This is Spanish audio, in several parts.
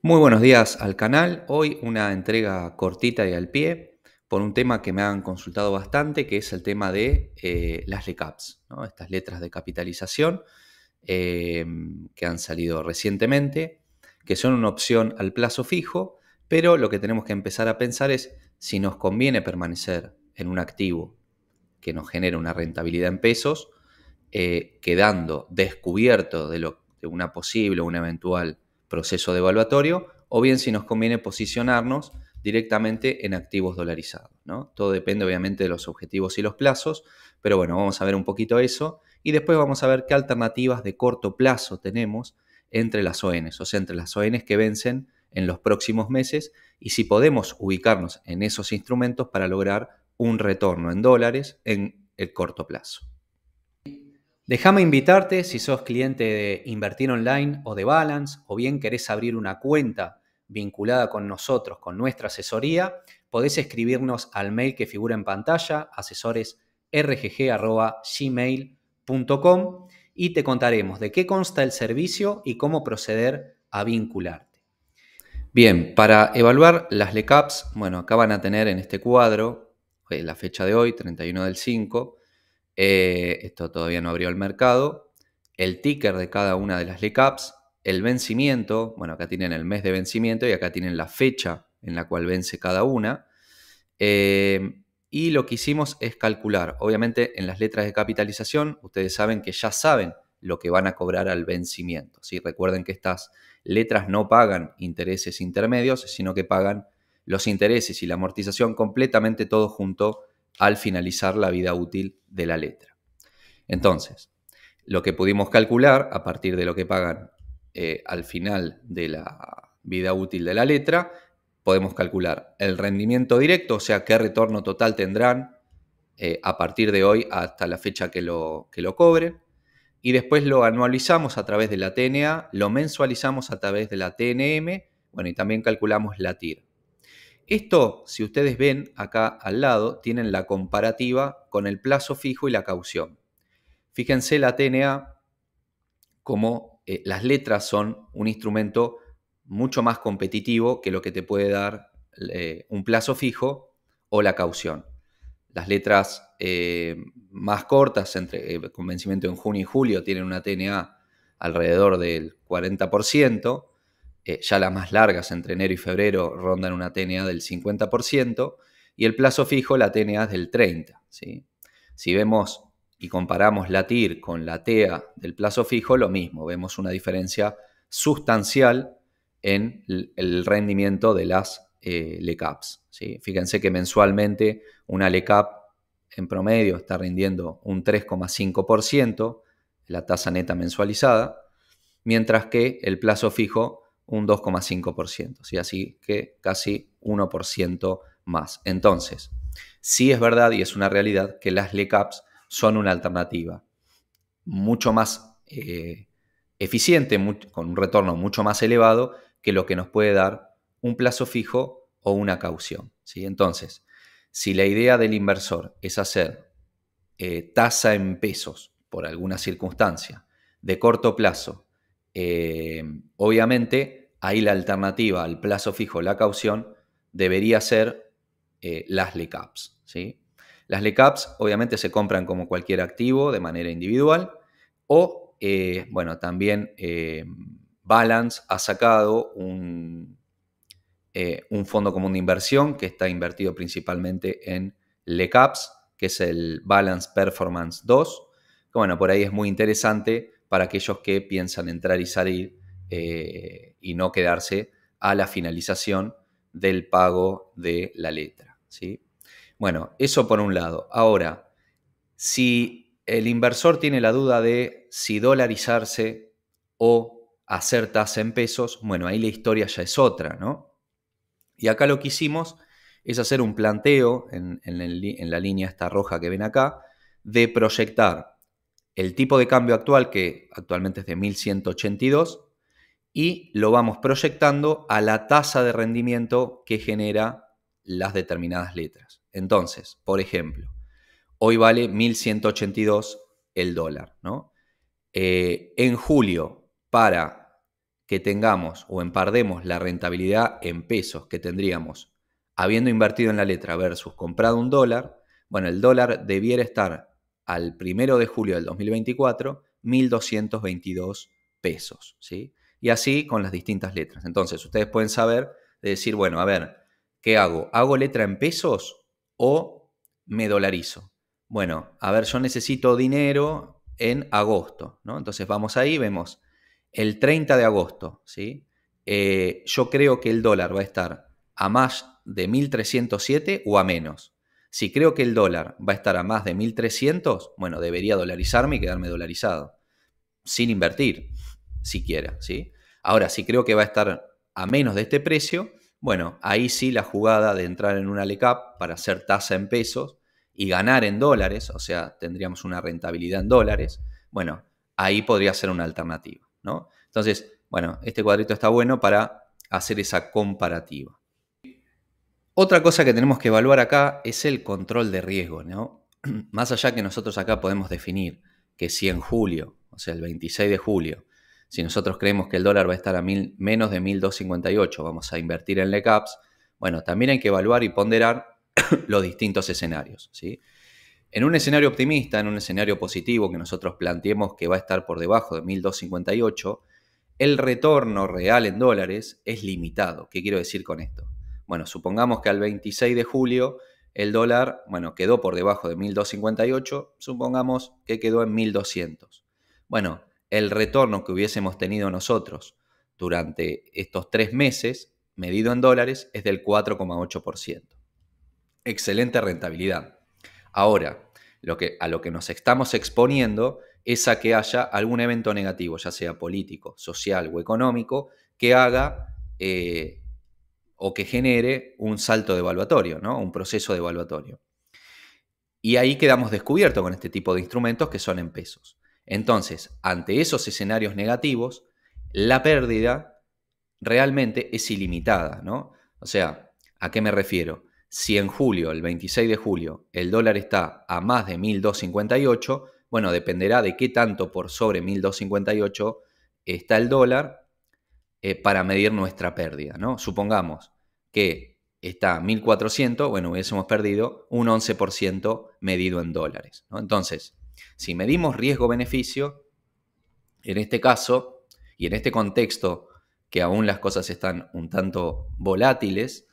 Muy buenos días al canal. Hoy una entrega cortita y al pie por un tema que me han consultado bastante, que es el tema de las LECAPs, ¿no? Estas letras de capitalización que han salido recientemente, que son una opción al plazo fijo, pero lo que tenemos que empezar a pensar es si nos conviene permanecer en un activo que nos genera una rentabilidad en pesos, quedando descubierto de una posible o un eventual proceso devaluatorio, o bien si nos conviene posicionarnos directamente en activos dolarizados, ¿no? Todo depende obviamente de los objetivos y los plazos, pero bueno, vamos a ver un poquito eso y después vamos a ver qué alternativas de corto plazo tenemos entre las ONs, o sea, entre las ONs que vencen en los próximos meses y si podemos ubicarnos en esos instrumentos para lograr un retorno en dólares en el corto plazo. Déjame invitarte, si sos cliente de Invertir Online o de Balance, o bien querés abrir una cuenta vinculada con nosotros, con nuestra asesoría, podés escribirnos al mail que figura en pantalla, asesoresrgg@gmail.com, y te contaremos de qué consta el servicio y cómo proceder a vincularte. Bien, para evaluar las LECAPs, bueno, acá van a tener en este cuadro la fecha de hoy, 31 del 5, esto todavía no abrió el mercado, el ticker de cada una de las LECAPs, el vencimiento, bueno, acá tienen el mes de vencimiento y acá tienen la fecha en la cual vence cada una. Y lo que hicimos es calcular, obviamente en las letras de capitalización, ustedes saben que ya saben lo que van a cobrar al vencimiento, ¿sí? Recuerden que estas letras no pagan intereses intermedios, sino que pagan los intereses y la amortización completamente todo junto al finalizar la vida útil de la letra. Entonces, lo que pudimos calcular a partir de lo que pagan al final de la vida útil de la letra, podemos calcular el rendimiento directo, o sea, qué retorno total tendrán a partir de hoy hasta la fecha que lo cobren, y después lo anualizamos a través de la TNA, lo mensualizamos a través de la TNM, bueno, y también calculamos la TIR. Esto, si ustedes ven acá al lado, tienen la comparativa con el plazo fijo y la caución. Fíjense la TNA como las letras son un instrumento mucho más competitivo que lo que te puede dar un plazo fijo o la caución. Las letras más cortas, con vencimiento en junio y julio, tienen una TNA alrededor del 40%, ya las más largas, entre enero y febrero, rondan una TNA del 50%, y el plazo fijo, la TNA es del 30%. ¿Sí? Si vemos y comparamos la TIR con la TEA del plazo fijo, lo mismo, vemos una diferencia sustancial en el rendimiento de las LECAPs. ¿Sí? Fíjense que mensualmente una LECAP en promedio está rindiendo un 3,5%, la tasa neta mensualizada, mientras que el plazo fijo un 2,5%, ¿sí? Así que casi 1% más. Entonces, sí es verdad y es una realidad que las LECAPs son una alternativa mucho más eficiente, con un retorno mucho más elevado que lo que nos puede dar un plazo fijo o una caución, ¿sí? Entonces, si la idea del inversor es hacer tasa en pesos por alguna circunstancia de corto plazo, obviamente ahí la alternativa al plazo fijo, la caución, debería ser las LECAPs, ¿sí? Las LECAPs obviamente se compran como cualquier activo de manera individual o, bueno, también Balance ha sacado un fondo común de inversión que está invertido principalmente en LECAPs, que es el Balance Performance 2, que bueno, por ahí es muy interesante para aquellos que piensan entrar y salir y no quedarse a la finalización del pago de la letra, ¿sí? Bueno, eso por un lado. Ahora, si el inversor tiene la duda de si dolarizarse o hacer tasa en pesos, bueno, ahí la historia ya es otra, ¿no? Y acá lo que hicimos es hacer un planteo en la línea esta roja que ven acá, de proyectar el tipo de cambio actual, que actualmente es de 1182, y lo vamos proyectando a la tasa de rendimiento que genera las determinadas letras. Entonces, por ejemplo, hoy vale 1182 el dólar, ¿no? En julio, para que tengamos o empardemos la rentabilidad en pesos que tendríamos habiendo invertido en la letra versus comprado un dólar, bueno, el dólar debiera estar al 1 de julio del 2024, 1.222 pesos, ¿sí? Y así con las distintas letras. Entonces, ustedes pueden saber de decir, bueno, a ver, ¿qué hago? ¿Hago letra en pesos o me dolarizo? Bueno, a ver, yo necesito dinero en agosto, ¿no? Entonces vamos ahí, vemos el 30 de agosto, ¿sí? Yo creo que el dólar va a estar a más de 1.307 o a menos. Si creo que el dólar va a estar a más de 1.300, bueno, debería dolarizarme y quedarme dolarizado, sin invertir, siquiera, ¿sí? Ahora, si creo que va a estar a menos de este precio, bueno, ahí sí la jugada de entrar en una LECAP para hacer tasa en pesos y ganar en dólares, o sea, tendríamos una rentabilidad en dólares, bueno, ahí podría ser una alternativa, ¿no? Entonces, bueno, este cuadrito está bueno para hacer esa comparativa. Otra cosa que tenemos que evaluar acá es el control de riesgo, ¿no? Más allá que nosotros acá podemos definir que si en julio, o sea, el 26 de julio, si nosotros creemos que el dólar va a estar a menos de 1.258, vamos a invertir en LECAPs, bueno, también hay que evaluar y ponderar los distintos escenarios, ¿sí? En un escenario optimista, en un escenario positivo que nosotros planteemos que va a estar por debajo de 1.258, el retorno real en dólares es limitado. ¿Qué quiero decir con esto? Bueno, supongamos que al 26 de julio el dólar, bueno, quedó por debajo de 1.258, supongamos que quedó en 1.200. Bueno, el retorno que hubiésemos tenido nosotros durante estos 3 meses, medido en dólares, es del 4,8%. Excelente rentabilidad. Ahora, a lo que nos estamos exponiendo es a que haya algún evento negativo, ya sea político, social o económico, que haga o que genere un salto devaluatorio, ¿no? Un proceso devaluatorio. Y ahí quedamos descubiertos con este tipo de instrumentos que son en pesos. Entonces, ante esos escenarios negativos, la pérdida realmente es ilimitada, ¿no? O sea, ¿a qué me refiero? Si en julio, el 26 de julio, el dólar está a más de 1.258, bueno, dependerá de qué tanto por sobre 1.258 está el dólar para medir nuestra pérdida, ¿no? Supongamos que está a 1.400, bueno, hubiésemos perdido un 11% medido en dólares, ¿no? Entonces, si medimos riesgo-beneficio, en este caso y en este contexto que aún las cosas están un tanto volátiles,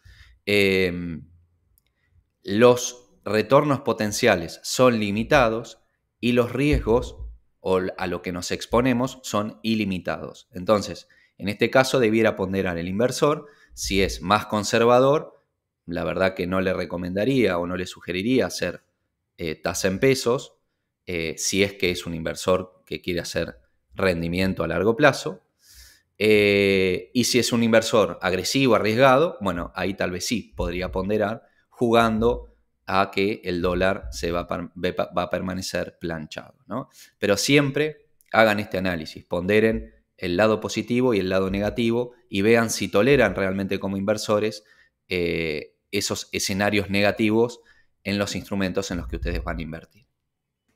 los retornos potenciales son limitados y los riesgos o a lo que nos exponemos son ilimitados. Entonces, en este caso debiera ponderar el inversor. Si es más conservador, la verdad que no le recomendaría o no le sugeriría hacer tasa en pesos, si es que es un inversor que quiere hacer rendimiento a largo plazo. Y si es un inversor agresivo, arriesgado, bueno, ahí tal vez sí podría ponderar jugando a que el dólar va a permanecer planchado, ¿no? Pero siempre hagan este análisis, ponderen el lado positivo y el lado negativo y vean si toleran realmente como inversores esos escenarios negativos en los instrumentos en los que ustedes van a invertir.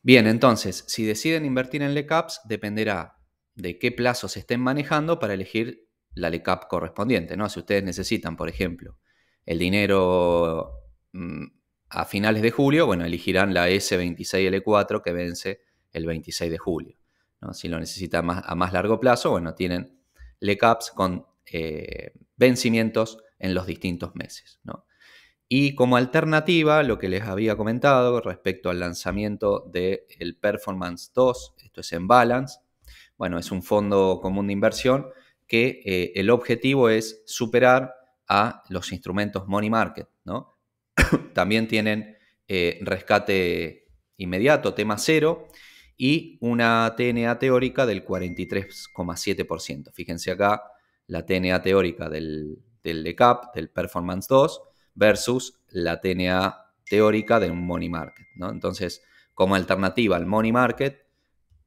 Bien, entonces, si deciden invertir en LECAPs, dependerá de qué plazos estén manejando para elegir la LECAP correspondiente, ¿no? Si ustedes necesitan, por ejemplo, el dinero a finales de julio, bueno, elegirán la S26L4 que vence el 26 de julio, ¿no? Si lo necesitan a más largo plazo, bueno, tienen LECAPs con vencimientos en los distintos meses, ¿no? Y como alternativa, lo que les había comentado respecto al lanzamiento del Performance 2, esto es en Balance, bueno, es un fondo común de inversión que el objetivo es superar a los instrumentos Money Market, ¿no? También tienen rescate inmediato, tema cero, y una TNA teórica del 43,7%. Fíjense acá la TNA teórica del LECAP, del Performance 2, versus la TNA teórica de un Money Market, ¿no? Entonces, como alternativa al Money Market,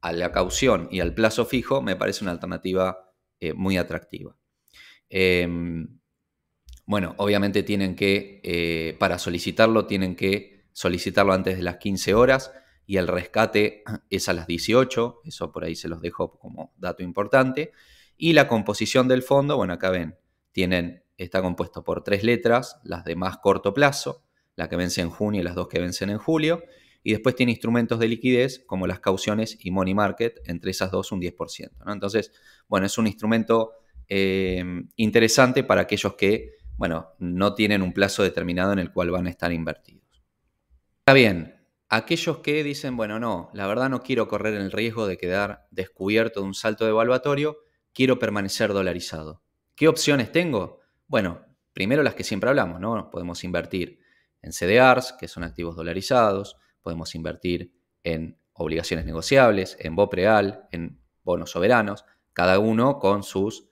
a la caución y al plazo fijo, me parece una alternativa muy atractiva. Bueno, obviamente tienen que, para solicitarlo, tienen que solicitarlo antes de las 15 horas y el rescate es a las 18, eso por ahí se los dejo como dato importante. Y la composición del fondo, bueno, acá ven, está compuesto por 3 letras, las de más corto plazo, la que vence en junio y las 2 que vencen en julio, y después tiene instrumentos de liquidez como las cauciones y money market, entre esas dos un 10%, ¿no? Entonces, bueno, es un instrumento interesante para aquellos que, bueno, no tienen un plazo determinado en el cual van a estar invertidos. Está bien, aquellos que dicen, bueno, no, la verdad no quiero correr el riesgo de quedar descubierto de un salto devaluatorio, quiero permanecer dolarizado. ¿Qué opciones tengo? Bueno, primero las que siempre hablamos, ¿no? Podemos invertir en CDRs, que son activos dolarizados, podemos invertir en obligaciones negociables, en BOPREAL, en bonos soberanos, cada uno con sus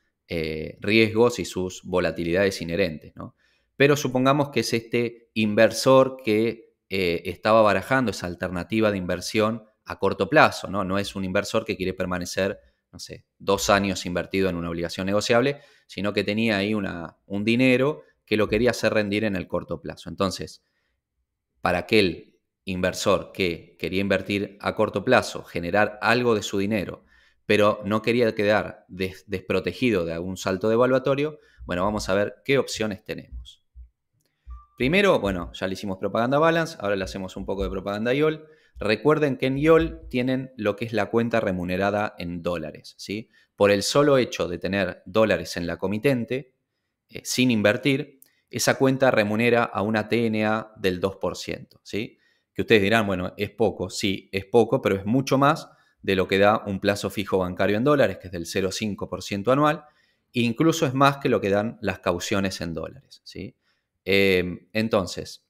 riesgos y sus volatilidades inherentes, ¿no? Pero supongamos que es este inversor que estaba barajando esa alternativa de inversión a corto plazo, ¿no? No es un inversor que quiere permanecer, no sé, 2 años invertido en una obligación negociable, sino que tenía ahí un dinero que lo quería hacer rendir en el corto plazo. Entonces, para aquel inversor que quería invertir a corto plazo, generar algo de su dinero, pero no quería quedar desprotegido de algún salto devaluatorio, bueno, vamos a ver qué opciones tenemos. Primero, bueno, ya le hicimos propaganda a Balance, ahora le hacemos un poco de propaganda a YOL. Recuerden que en YOL tienen lo que es la cuenta remunerada en dólares, ¿sí? Por el solo hecho de tener dólares en la comitente, sin invertir, esa cuenta remunera a una TNA del 2%, ¿sí? Que ustedes dirán, bueno, es poco, sí, es poco, pero es mucho más de lo que da un plazo fijo bancario en dólares, que es del 0,5% anual, e incluso es más que lo que dan las cauciones en dólares, ¿sí? Entonces,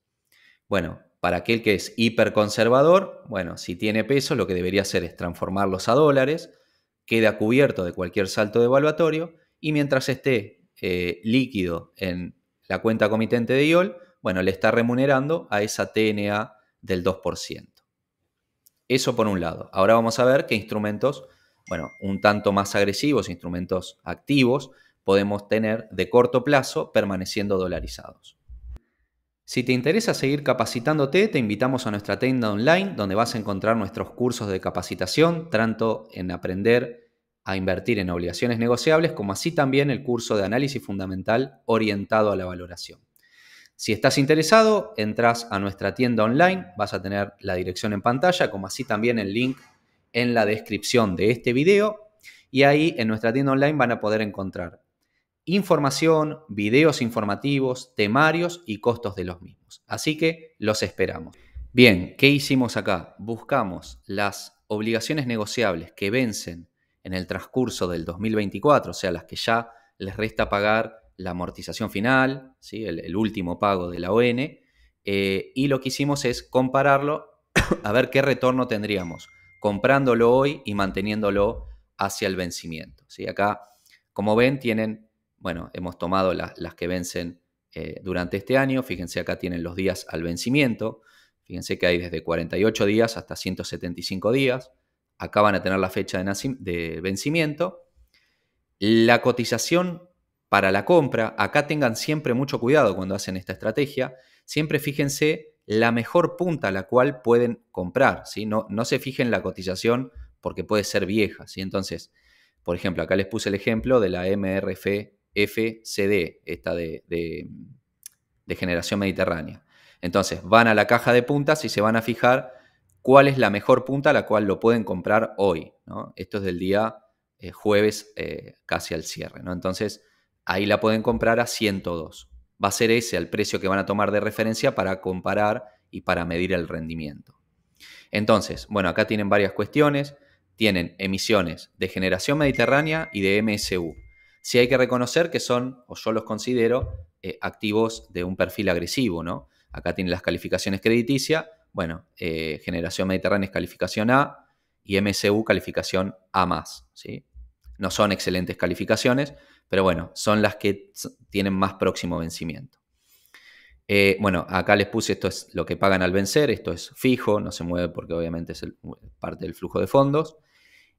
bueno, para aquel que es hiperconservador, bueno, si tiene pesos, lo que debería hacer es transformarlos a dólares, queda cubierto de cualquier salto devaluatorio y mientras esté líquido en la cuenta comitente de YOL, bueno, le está remunerando a esa TNA del 2%. Eso por un lado. Ahora vamos a ver qué instrumentos, bueno, un tanto más agresivos, instrumentos activos, podemos tener de corto plazo permaneciendo dolarizados. Si te interesa seguir capacitándote, te invitamos a nuestra tienda online, donde vas a encontrar nuestros cursos de capacitación, tanto en aprender a invertir en obligaciones negociables, como así también el curso de análisis fundamental orientado a la valoración. Si estás interesado, entras a nuestra tienda online, vas a tener la dirección en pantalla, como así también el link en la descripción de este video, y ahí en nuestra tienda online van a poder encontrar información, videos informativos, temarios y costos de los mismos. Así que los esperamos. Bien, ¿qué hicimos acá? Buscamos las obligaciones negociables que vencen en el transcurso del 2024, o sea, las que ya les resta pagar la amortización final, ¿sí? el último pago de la ON, y lo que hicimos es compararlo a ver qué retorno tendríamos comprándolo hoy y manteniéndolo hacia el vencimiento, ¿sí? Acá, como ven, bueno, hemos tomado las que vencen durante este año. Fíjense, acá tienen los días al vencimiento. Fíjense que hay desde 48 días hasta 175 días. Acá van a tener la fecha de vencimiento. La cotización para la compra, acá tengan siempre mucho cuidado cuando hacen esta estrategia. Siempre fíjense la mejor punta a la cual pueden comprar, ¿sí? No se fijen la cotización porque puede ser vieja, ¿sí? Entonces, por ejemplo, acá les puse el ejemplo de la MRF-FCD, esta de generación mediterránea. Entonces, van a la caja de puntas y se van a fijar cuál es la mejor punta a la cual lo pueden comprar hoy, ¿no? Esto es del día jueves casi al cierre, ¿no? Entonces, ahí la pueden comprar a 102. Va a ser ese el precio que van a tomar de referencia para comparar y para medir el rendimiento. Entonces, bueno, acá tienen varias cuestiones. Tienen emisiones de generación mediterránea y de MSU. Sí hay que reconocer que son, o yo los considero, activos de un perfil agresivo, ¿no? Acá tienen las calificaciones crediticias. Bueno, generación mediterránea es calificación A y MSU calificación A+, ¿sí? No son excelentes calificaciones, pero bueno, son las que tienen más próximo vencimiento. Bueno, acá les puse esto es lo que pagan al vencer, esto es fijo, no se mueve porque obviamente es parte del flujo de fondos.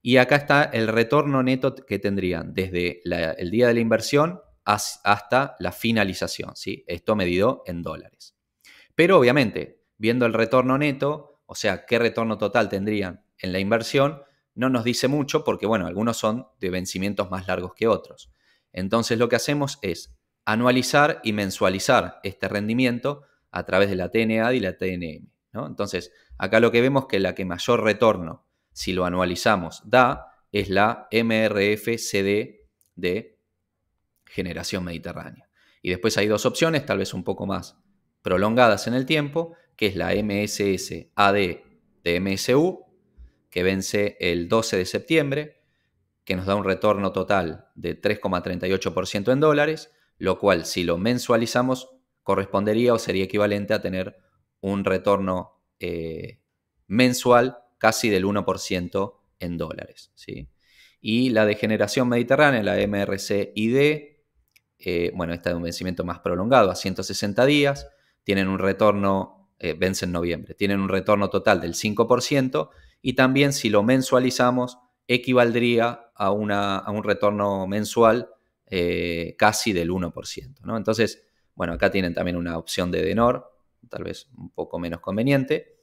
Y acá está el retorno neto que tendrían desde el día de la inversión hasta la finalización, ¿sí? Esto medido en dólares. Pero obviamente, viendo el retorno neto, o sea, qué retorno total tendrían en la inversión, no nos dice mucho porque, bueno, algunos son de vencimientos más largos que otros. Entonces lo que hacemos es anualizar y mensualizar este rendimiento a través de la TNAD y la TNM, ¿no? Entonces, acá lo que vemos que la que mayor retorno, si lo anualizamos, da es la MRF-CD de Generación Mediterránea. Y después hay dos opciones, tal vez un poco más prolongadas en el tiempo, que es la MSS-AD de MSU, que vence el 12 de septiembre, que nos da un retorno total de 3,38% en dólares, lo cual si lo mensualizamos correspondería o sería equivalente a tener un retorno mensual casi del 1% en dólares, ¿sí? Y la de Generación Mediterránea, la MRC-ID, bueno, esta de un vencimiento más prolongado, a 160 días, tienen un retorno, vence en noviembre, tienen un retorno total del 5% y también si lo mensualizamos equivaldría a un retorno mensual casi del 1%, ¿no? Entonces, bueno, acá tienen también una opción de Denor, tal vez un poco menos conveniente.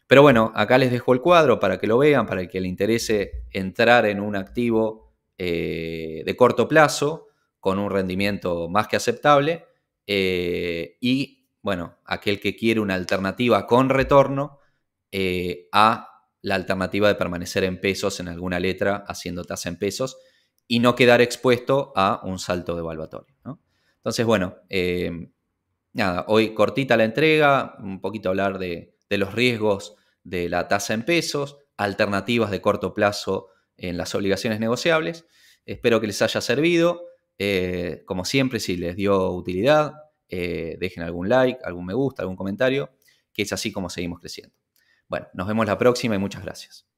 Pero bueno, acá les dejo el cuadro para que lo vean, para el que le interese entrar en un activo de corto plazo con un rendimiento más que aceptable y, bueno, aquel que quiere una alternativa con retorno a la alternativa de permanecer en pesos en alguna letra haciendo tasa en pesos y no quedar expuesto a un salto devaluatorio, ¿no? Entonces, bueno, nada, hoy cortita la entrega, un poquito hablar de los riesgos de la tasa en pesos, alternativas de corto plazo en las obligaciones negociables. Espero que les haya servido. Como siempre, si les dio utilidad, dejen algún like, algún me gusta, algún comentario, que es así como seguimos creciendo. Bueno, nos vemos la próxima y muchas gracias.